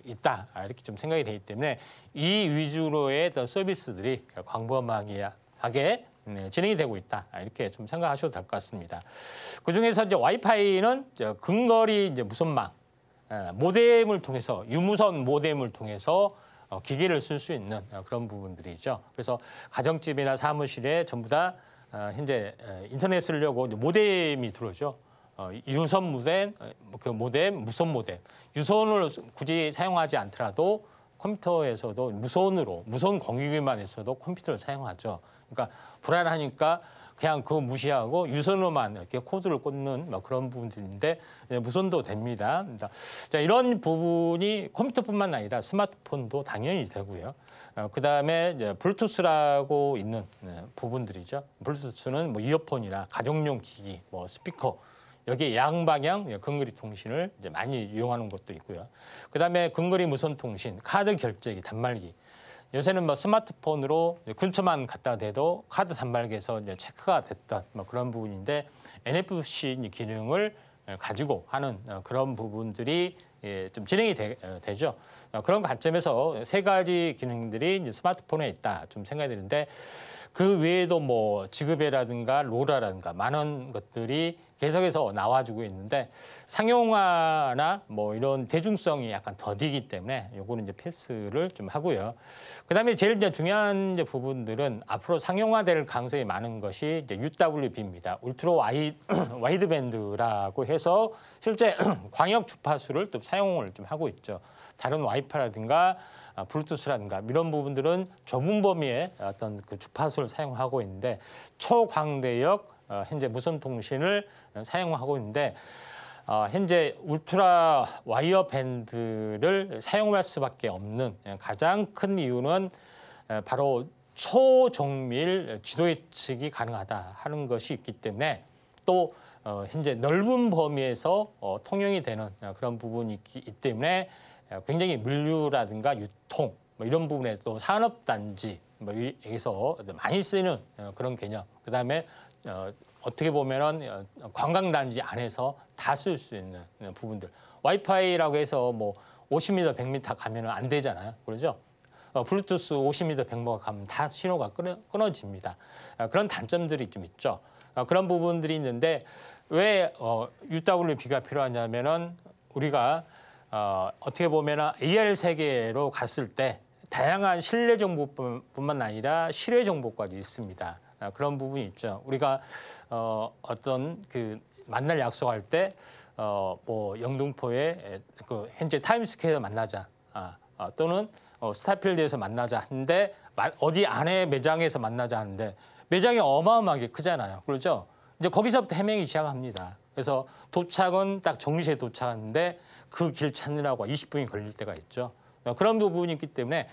있다 이렇게 좀 생각이 되기 때문에 이 위주로의 서비스들이 광범위하게 진행이 되고 있다 이렇게 좀 생각하셔도 될 것 같습니다. 그 중에서 이제 와이파이는 근거리 이제 무선망 모뎀을 통해서 유무선 모뎀을 통해서 기기를 쓸 수 있는 그런 부분들이죠. 그래서 가정집이나 사무실에 전부 다 현재 인터넷 쓰려고 이제 모뎀이 들어오죠. 유선 모뎀, 그 모뎀, 무선 모뎀. 유선을 굳이 사용하지 않더라도 컴퓨터에서도 무선 공유기만에서도 컴퓨터를 사용하죠. 그러니까 불안하니까 그냥 그거 무시하고 유선으로만 이렇게 코드를 꽂는 그런 부분들인데 무선도 됩니다. 자, 이런 부분이 컴퓨터뿐만 아니라 스마트폰도 당연히 되고요. 그다음에 블루투스라고 있는 부분들이죠. 블루투스는 뭐 이어폰이나 가정용 기기, 뭐 스피커 여기에 양방향 근거리 통신을 이제 많이 이용하는 것도 있고요. 그다음에 근거리 무선 통신, 카드 결제기, 단말기. 요새는 뭐 스마트폰으로 근처만 갖다 대도 카드 단말기에서 이제 체크가 됐던 뭐 그런 부분인데 NFC 기능을 가지고 하는 그런 부분들이 좀 진행이 되죠. 그런 관점에서 세 가지 기능들이 이제 스마트폰에 있다 좀 생각이 드는데 그 외에도 뭐 지급에라든가 로라라든가 많은 것들이 계속해서 나와주고 있는데 상용화나 뭐 이런 대중성이 약간 더디기 때문에 요거는 이제 패스를 좀 하고요. 그다음에 제일 이제 중요한 이제 부분들은 앞으로 상용화될 가능성이 많은 것이 이제 UWB입니다. 울트라 와이드 밴드라고 해서 실제 광역 주파수를 또 사용을 좀 하고 있죠. 다른 와이파이라든가 블루투스라든가 이런 부분들은 좁은 범위의 어떤 그 주파수를 사용하고 있는데 초광대역 현재 무선 통신을 사용하고 있는데 현재 울트라 와이어 밴드를 사용할 수밖에 없는 가장 큰 이유는 바로 초정밀 지도 예측이 가능하다 하는 것이 있기 때문에 또 현재 넓은 범위에서 통용이 되는 그런 부분이 있기 때문에 굉장히 물류라든가 유통 뭐 이런 부분에서 또 산업단지 뭐 여기서 많이 쓰이는 그런 개념. 그다음에 어떻게 보면은 관광단지 안에서 다 쓸 수 있는 부분들. 와이파이라고 해서 뭐 50m, 100m 가면은 안 되잖아요. 그러죠? 블루투스 50m, 100m 가면 다 신호가 끊어집니다. 그런 단점들이 좀 있죠. 그런 부분들이 있는데 왜 UWB가 필요하냐면은 우리가 어떻게 보면은 AR 세계로 갔을 때 다양한 실내 정보뿐만 아니라 실외 정보까지 있습니다. 그런 부분이 있죠. 우리가 어떤 그 만날 약속할 때 뭐 영등포에 그 현재 타임스퀘어에서 만나자 또는 스타필드에서 만나자 하는데 어디 안에 매장에서 만나자 하는데 매장이 어마어마하게 크잖아요. 그렇죠? 이제 거기서부터 헤매기 시작합니다. 그래서 도착은 딱 정시에 도착하는데 그 길 찾느라고 20분이 걸릴 때가 있죠. 그런 부분이 있기 때문에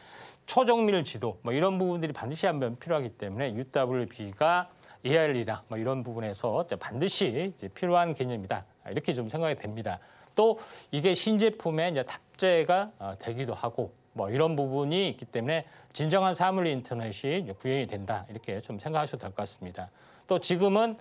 초정밀 지도 뭐 이런 부분들이 반드시 한번 필요하기 때문에 UWB가 AR이나 뭐 이런 부분에서 반드시 이제 필요한 개념이다. 이렇게 좀 생각이 됩니다. 또 이게 신제품에 이제 탑재가 되기도 하고 뭐 이런 부분이 있기 때문에 진정한 사물 인터넷이 구현이 된다. 이렇게 좀 생각하셔도 될 것 같습니다. 또 지금은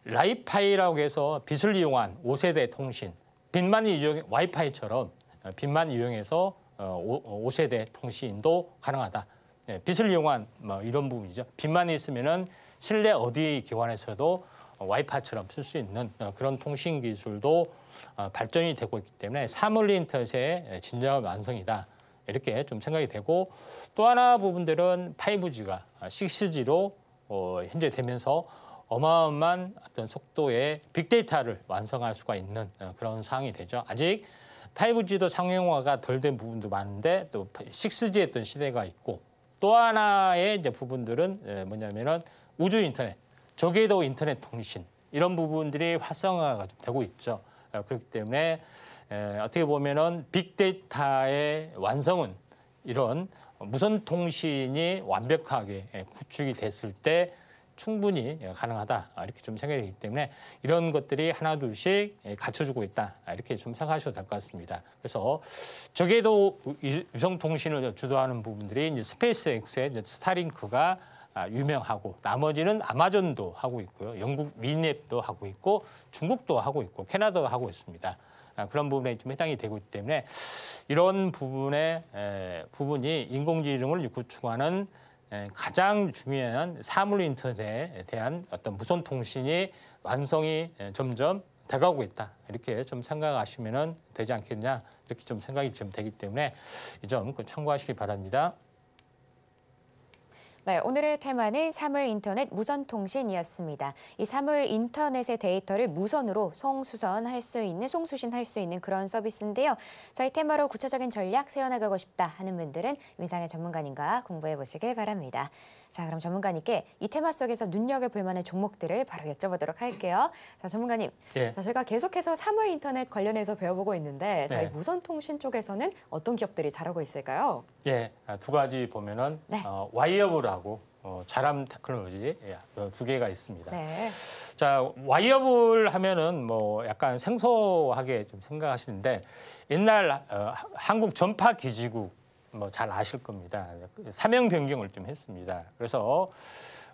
라이파이라고 해서 빛을 이용한 5세대 통신, 빛만 이용 와이파이처럼 빛만 이용해서 5세대 통신도 가능하다. 네, 빛을 이용한 뭐 이런 부분이죠. 빛만 있으면은 실내 어디 기관에서도 와이파이처럼 쓸 수 있는 그런 통신 기술도 발전이 되고 있기 때문에 사물 인터넷의 진정한 완성이다. 이렇게 좀 생각이 되고 또 하나 부분들은 5G가 6G로 현재 되면서 어마어마한 어떤 속도의 빅데이터를 완성할 수가 있는 그런 상황이 되죠. 아직 5G도 상용화가 덜 된 부분도 많은데 또 6G의 어떤 시대가 있고 또 하나의 이제 부분들은 뭐냐면은 우주 인터넷, 저궤도 인터넷 통신 이런 부분들이 활성화가 좀 되고 있죠. 그렇기 때문에 어떻게 보면은 빅데이터의 완성은 이런 무선 통신이 완벽하게 구축이 됐을 때 충분히 가능하다 이렇게 좀 생각이 되기 때문에 이런 것들이 하나둘씩 갖춰주고 있다 이렇게 좀 생각하셔도 될 것 같습니다. 그래서 저궤도 위성 통신을 주도하는 부분들이 이제 스페이스X의 이제 스타링크가 유명하고 나머지는 아마존도 하고 있고요, 영국 미니앱도 하고 있고 중국도 하고 있고 캐나다도 하고 있습니다. 그런 부분에 좀 해당이 되고 있기 때문에 이런 부분이 인공지능을 구축하는 가장 중요한 사물 인터넷에 대한 어떤 무선 통신이 완성이 점점 돼가고 있다 이렇게 좀 생각하시면 되지 않겠냐 이렇게 좀 생각이 좀 되기 때문에 이 점 참고하시기 바랍니다. 네, 오늘의 테마는 사물 인터넷 무선 통신이었습니다. 이 사물 인터넷의 데이터를 무선으로 송수신할 수 있는 그런 서비스인데요. 저희 테마로 구체적인 전략 세워나가고 싶다 하는 분들은 민상의 전문가님과 공부해 보시길 바랍니다. 자, 그럼 전문가님께 이 테마 속에서 눈여겨볼 만한 종목들을 바로 여쭤보도록 할게요. 자, 전문가님, 예. 자, 저희가 계속해서 사물 인터넷 관련해서 배워보고 있는데 자, 이 네. 무선 통신 쪽에서는 어떤 기업들이 잘하고 있을까요? 예, 두 가지 보면은 네. 와이어블하고 자람 테크놀로지 두 개가 있습니다. 네. 자, 와이어블 하면은 뭐 약간 생소하게 좀 생각하시는데 옛날 한국 전파 기지국 뭐 잘 아실 겁니다. 사명 변경을 좀 했습니다. 그래서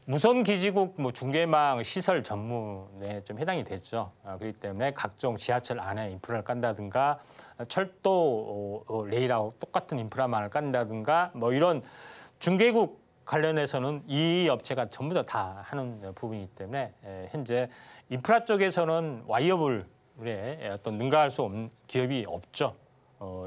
무선 기지국 뭐 중계망 시설 전문에 좀 해당이 됐죠. 그렇기 때문에 각종 지하철 안에 인프라를 깐다든가 철도 레일하고 똑같은 인프라망을 깐다든가 뭐 이런 중계국 관련해서는 이 업체가 전부 다 하는 부분이기 때문에 현재 인프라 쪽에서는 와이어블에 어떤 능가할 수 없는 기업이 없죠.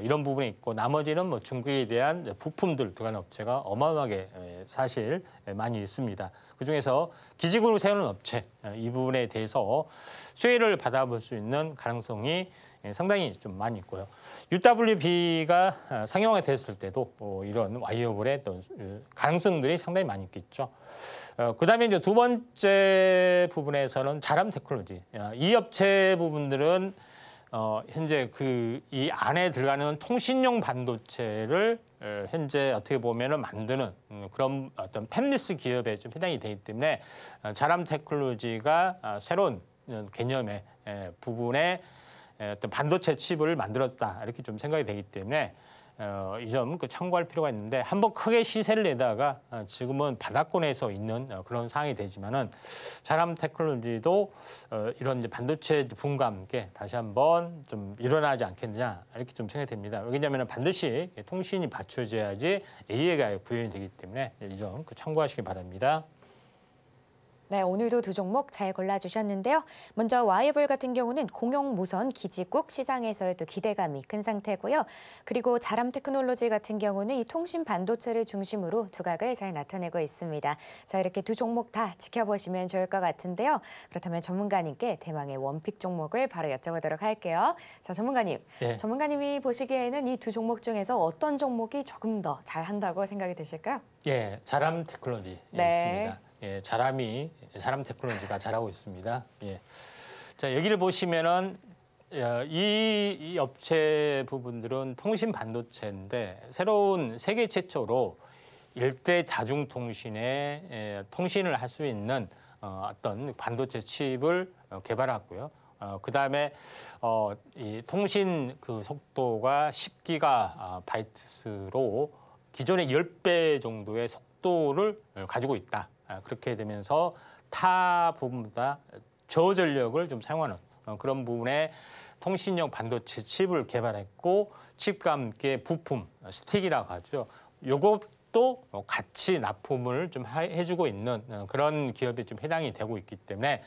이런 부분이 있고 나머지는 뭐 중국에 대한 부품들 들어가는 업체가 어마어마하게 사실 많이 있습니다. 그중에서 기지국을 세우는 업체 이 부분에 대해서 수혜를 받아볼 수 있는 가능성이 상당히 좀 많이 있고요. UWB가 상용화 됐을 때도 이런 와이어블의 어떤 가능성들이 상당히 많이 있겠죠. 그다음에 이제 두 번째 부분에서는 자람 테크놀로지. 이 업체 부분들은 현재 이 안에 들어가는 통신용 반도체를 현재 어떻게 보면은 만드는 그런 어떤 팹리스 기업에 좀 해당이 되기 때문에 자람 테크놀로지가 새로운 개념의 부분에 어떤 반도체 칩을 만들었다 이렇게 좀 생각이 되기 때문에 이 점 참고할 필요가 있는데 한번 크게 시세를 내다가 지금은 바닥권에서 있는 그런 상황이 되지만은 자람 테크놀로지도 이런 이제 반도체 붐과 함께 다시 한번 좀 일어나지 않겠느냐 이렇게 좀 생각이 됩니다. 왜냐하면 반드시 통신이 받쳐져야지 AI가 구현이 되기 때문에 이 점 참고하시기 바랍니다. 네, 오늘도 두 종목 잘 골라주셨는데요. 먼저 와이블 같은 경우는 공용 무선 기지국 시장에서의 또 기대감이 큰 상태고요. 그리고 자람 테크놀로지 같은 경우는 이 통신 반도체를 중심으로 두각을 잘 나타내고 있습니다. 자, 이렇게 두 종목 다 지켜보시면 좋을 것 같은데요. 그렇다면 전문가님께 대망의 원픽 종목을 바로 여쭤보도록 할게요. 자, 전문가님. 네. 전문가님이 보시기에는 이 두 종목 중에서 어떤 종목이 조금 더 잘한다고 생각이 되실까요? 예, 자람 테크놀로지 있습니다. 예, 자람 테크놀로지가 잘하고 있습니다. 예. 자, 여기를 보시면은 이 업체 부분들은 통신 반도체인데 새로운 세계 최초로 일대 다중통신에 통신을 할 수 있는 어떤 반도체 칩을 개발했고요. 그다음에 이 통신 속도가 10기가 바이트스로 기존의 10배 정도의 속도를 가지고 있다. 그렇게 되면서 타 부분보다 저전력을 좀 사용하는 그런 부분에 통신용 반도체 칩을 개발했고 칩과 함께 부품, 스틱이라고 하죠. 요것도 같이 납품을 좀 해주고 있는 그런 기업에 좀 해당이 되고 있기 때문에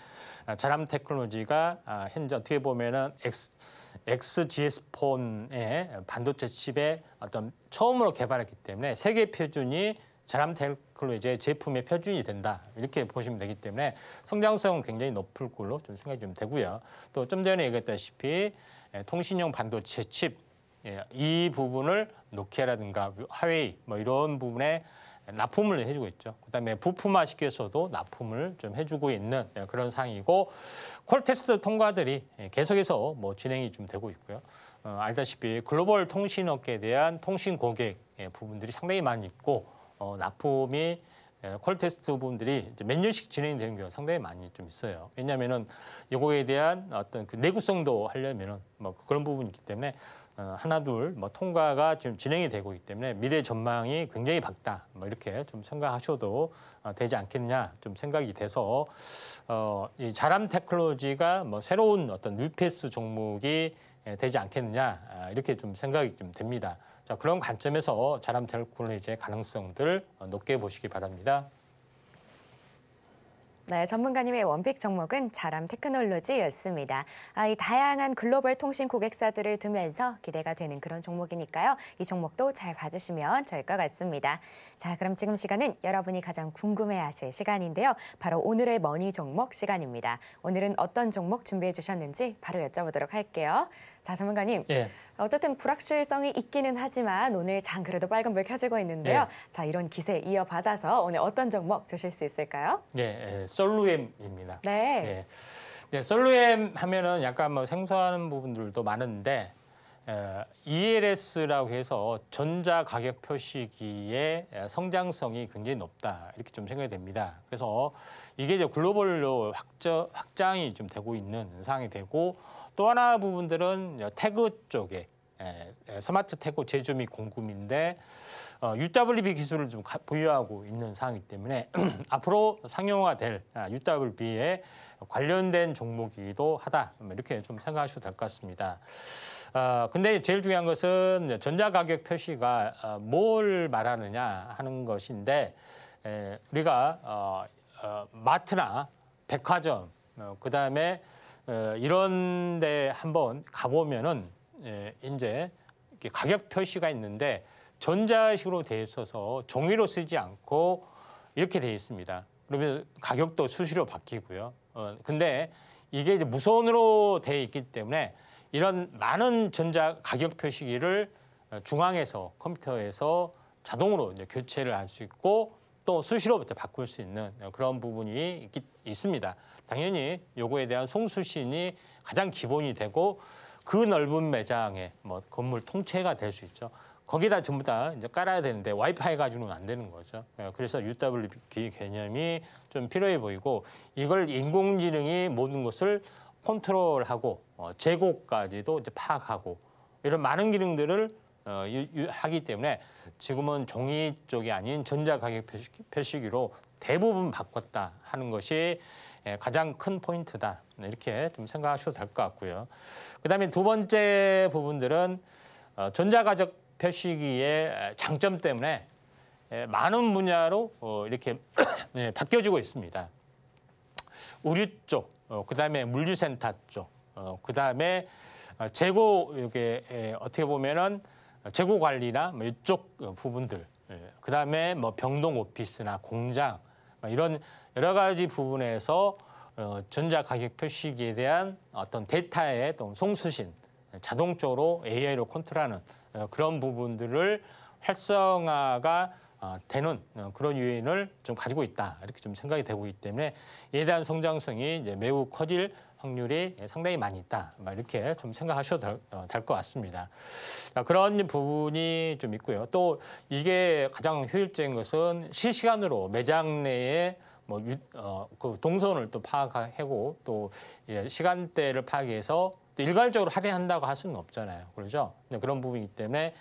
자람 테크놀로지가 현재 어떻게 보면은 XGS 폰의 반도체 칩의 어떤 처음으로 개발했기 때문에 세계 표준이 자람 테크놀로지의 제품의 표준이 된다 이렇게 보시면 되기 때문에 성장성은 굉장히 높을 걸로 좀 생각이 좀 되고요. 또 좀 전에 얘기했다시피 통신용 반도체 칩 이 부분을 노키아라든가 화웨이 뭐 이런 부분에 납품을 해주고 있죠. 그다음에 부품화 시켜서도 납품을 좀 해주고 있는 그런 상황이고 콜 테스트 통과들이 계속해서 뭐 진행이 좀 되고 있고요. 알다시피 글로벌 통신업계에 대한 통신 고객 부분들이 상당히 많이 있고 납품이 콜 테스트 부분들이 이제 몇 년씩 진행되는 경우가 상당히 많이 좀 있어요. 왜냐하면은 이거에 대한 어떤 그 내구성도 하려면은 뭐 그런 부분이 있기 때문에 하나둘 뭐 통과가 지금 진행이 되고 있기 때문에 미래 전망이 굉장히 밝다. 뭐 이렇게 좀 생각하셔도 되지 않겠냐 좀 생각이 돼서 이 자람 테크놀로지가 뭐 새로운 어떤 뉴페이스 종목이 되지 않겠느냐 이렇게 좀 생각이 좀 됩니다. 자, 그런 관점에서 자람 테크놀로지의 가능성들 높게 보시기 바랍니다. 네, 전문가님의 원픽 종목은 자람 테크놀로지였습니다. 이 다양한 글로벌 통신 고객사들을 두면서 기대가 되는 그런 종목이니까요. 이 종목도 잘 봐주시면 좋을 것 같습니다. 자, 그럼 지금 시간은 여러분이 가장 궁금해하실 시간인데요. 바로 오늘의 머니 종목 시간입니다. 오늘은 어떤 종목 준비해 주셨는지 바로 여쭤보도록 할게요. 자, 전문가님. 예. 어쨌든 불확실성이 있기는 하지만 오늘 장 그래도 빨간불 켜지고 있는데요. 예. 자, 이런 기세 이어받아서 오늘 어떤 종목 주실 수 있을까요? 예, 솔루엠입니다. 네. 예, 솔루엠 하면은 약간 뭐 생소한 부분들도 많은데 ELS라고 해서 전자 가격 표시기의 성장성이 굉장히 높다 이렇게 좀 생각이 됩니다. 그래서 이게 이제 글로벌로 확장이 좀 되고 있는 상황이 되고 또 하나 부분들은 태그 쪽에 스마트 태그 제조 및 공급인데 UWB 기술을 좀 보유하고 있는 상황이기 때문에 앞으로 상용화될 UWB에 관련된 종목이기도 하다 이렇게 좀 생각하셔도 될 것 같습니다. 근데 제일 중요한 것은 전자가격 표시가 뭘 말하느냐 하는 것인데 우리가 마트나 백화점 그다음에 이런 데 한번 가보면은 이제 가격 표시가 있는데 전자식으로 돼 있어서 종이로 쓰지 않고 이렇게 돼 있습니다. 그러면 가격도 수시로 바뀌고요. 근데 이게 이제 무선으로 돼 있기 때문에 이런 많은 전자 가격 표시기를 중앙에서 컴퓨터에서 자동으로 이제 교체를 할 수 있고 또 수시로 바꿀 수 있는 그런 부분이 있습니다. 당연히 요거에 대한 송수신이 가장 기본이 되고 그 넓은 매장에 뭐 건물 통째가 될 수 있죠. 거기다 전부 다 이제 깔아야 되는데 와이파이 가지고는 안 되는 거죠. 그래서 UWB 개념이 좀 필요해 보이고 이걸 인공지능이 모든 것을 컨트롤하고 재고까지도 이제 파악하고 이런 많은 기능들을 하기 때문에 지금은 종이 쪽이 아닌 전자가격 표시기로 대부분 바꿨다 하는 것이 가장 큰 포인트다. 이렇게 좀 생각하셔도 될 것 같고요. 그다음에 두 번째 부분들은 전자가격 표시기의 장점 때문에 많은 분야로 이렇게 바뀌어지고 있습니다. 의류 쪽, 그다음에 물류센터 쪽, 그다음에 재고 이게 어떻게 보면은 재고 관리나 뭐 이쪽 부분들, 그다음에 뭐 병동 오피스나 공장 이런 여러 가지 부분에서 전자 가격 표시기에 대한 어떤 데이터의 송수신, 자동적으로 AI로 컨트롤하는 그런 부분들을 활성화가 되는 그런 요인을 좀 가지고 있다 이렇게 좀 생각이 되고 있기 때문에 이에 대한 성장성이 이제 매우 커질 확률이 상당히 많이 있다 이렇게 좀 생각하셔도 될 것 같습니다. 그런 부분이 좀 있고요. 또 이게 가장 효율적인 것은 실시간으로 매장 내에 그 동선을 또 파악하고 또 시간대를 파악해서 또 일괄적으로 할인한다고 할 수는 없잖아요. 그렇죠? 그런 부분이기 때문에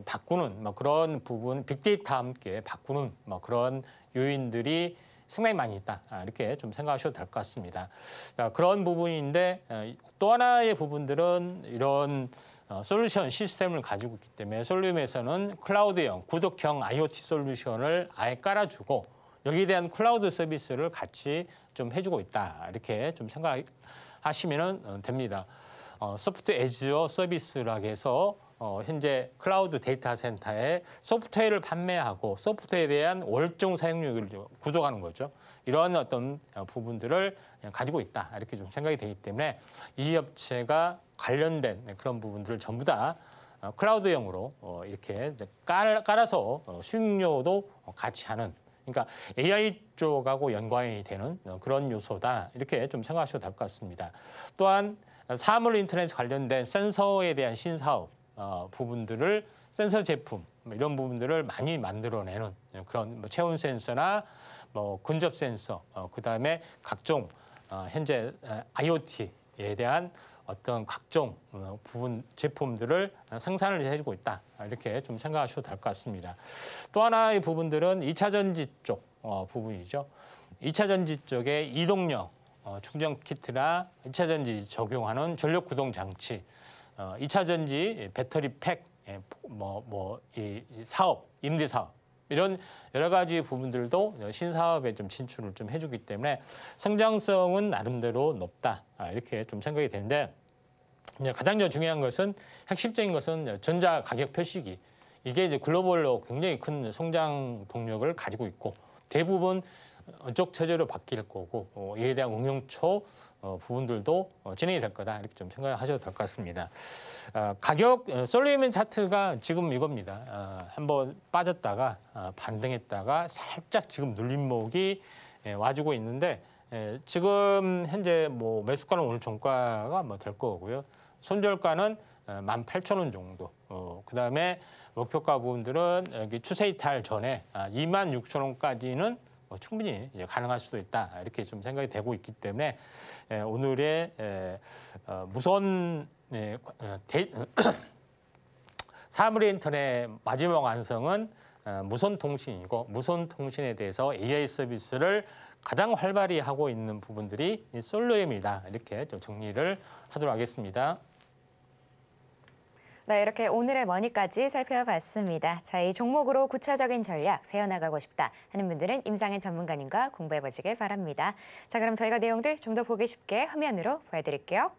바꾸는 그런 부분, 빅데이터와 함께 바꾸는 그런 요인들이 상당히 많이 있다. 이렇게 좀 생각하셔도 될 것 같습니다. 그런 부분인데 또 하나의 부분들은 이런 솔루션 시스템을 가지고 있기 때문에 솔루션에서는 클라우드형, 구독형 IoT 솔루션을 아예 깔아주고 여기에 대한 클라우드 서비스를 같이 좀 해주고 있다. 이렇게 좀 생각하시면 됩니다. 소프트 애즈어 서비스라고 해서 현재 클라우드 데이터 센터에 소프트웨어를 판매하고 소프트웨어에 대한 월정 사용료를 구독하는 거죠. 이런 어떤 부분들을 가지고 있다. 이렇게 좀 생각이 되기 때문에 이 업체가 관련된 그런 부분들을 전부 다 클라우드형으로 이렇게 깔아서 수익료도 같이 하는 그러니까 AI 쪽하고 연관이 되는 그런 요소다. 이렇게 좀 생각하셔도 될 것 같습니다. 또한 사물 인터넷 관련된 센서에 대한 신사업 부분들을 센서 제품 이런 부분들을 많이 만들어내는 그런 체온 센서나 근접 센서 그다음에 각종 현재 IoT에 대한 어떤 각종 부분 제품들을 생산을 해주고 있다. 이렇게 좀 생각하셔도 될 것 같습니다. 또 하나의 부분들은 2차 전지 쪽 부분이죠. 2차 전지 쪽에 이동력 충전 키트나 2차 전지 적용하는 전력 구동 장치, 2차 전지 배터리 팩, 이 사업, 임대 사업 이런 여러 가지 부분들도 신사업에 좀 진출을 좀 해주기 때문에 성장성은 나름대로 높다 이렇게 좀 생각이 되는데 가장 중요한 것은 핵심적인 것은 전자 가격 표시기 이게 이제 글로벌로 굉장히 큰 성장 동력을 가지고 있고 대부분 쪽 체제로 바뀔 거고 이에 대한 응용초 부분들도 진행이 될 거다 이렇게 좀 생각하셔도 될 것 같습니다. 가격 솔루션 차트가 지금 이겁니다. 한번 빠졌다가 반등했다가 살짝 지금 눌림목이 와주고 있는데 지금 현재 매수가는 오늘 종가가 될 거고요. 손절가는 18,000원 정도. 그다음에 목표가 부분들은 여기 추세 이탈 전에 26,000원까지는 충분히 이제 가능할 수도 있다 이렇게 좀 생각이 되고 있기 때문에 오늘의 무선 사물 인터넷 마지막 완성은 무선 통신이고 무선 통신에 대해서 AI 서비스를 가장 활발히 하고 있는 부분들이 솔로임이다 이렇게 좀 정리를 하도록 하겠습니다. 네, 이렇게 오늘의 머니까지 살펴봤습니다. 자, 이 종목으로 구체적인 전략 세워나가고 싶다 하는 분들은 임상현 전문가님과 공부해보시길 바랍니다. 자, 그럼 저희가 내용들 좀 더 보기 쉽게 화면으로 보여드릴게요.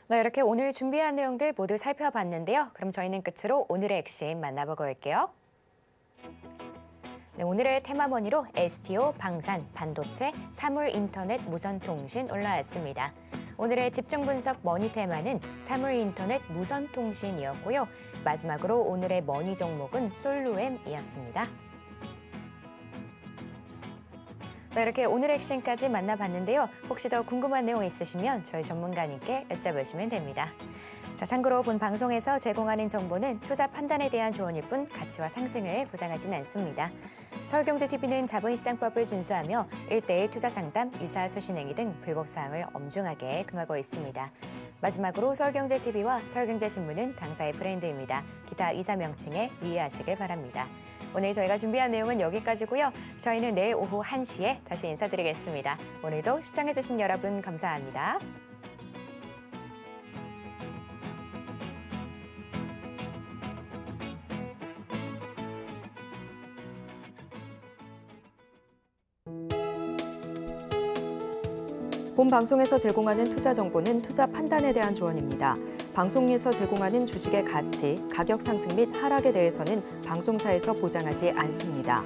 네, 이렇게 오늘 준비한 내용들 모두 살펴봤는데요. 그럼 저희는 끝으로 오늘의 핵심 만나보고 올게요. 네, 오늘의 테마머니로 STO, 방산, 반도체, 사물, 인터넷, 무선통신 올라왔습니다. 오늘의 집중 분석 머니 테마는 사물, 인터넷, 무선통신이었고요. 마지막으로 오늘의 머니 종목은 솔루엠이었습니다. 네, 이렇게 오늘의 핵심까지 만나봤는데요. 혹시 더 궁금한 내용 있으시면 저희 전문가님께 여쭤보시면 됩니다. 자, 참고로 본 방송에서 제공하는 정보는 투자 판단에 대한 조언일 뿐 가치와 상승을 보장하진 않습니다. 서울경제TV는 자본시장법을 준수하며 1:1 투자 상담, 유사 수신행위 등 불법사항을 엄중하게 금하고 있습니다. 마지막으로 서울경제TV와 서울경제신문은 당사의 브랜드입니다. 기타 이사 명칭에 유의하시길 바랍니다. 오늘 저희가 준비한 내용은 여기까지고요. 저희는 내일 오후 1시에 다시 인사드리겠습니다. 오늘도 시청해주신 여러분 감사합니다. 본 방송에서 제공하는 투자 정보는 투자 판단에 대한 조언입니다. 방송에서 제공하는 주식의 가치, 가격 상승 및 하락에 대해서는 방송사에서 보장하지 않습니다.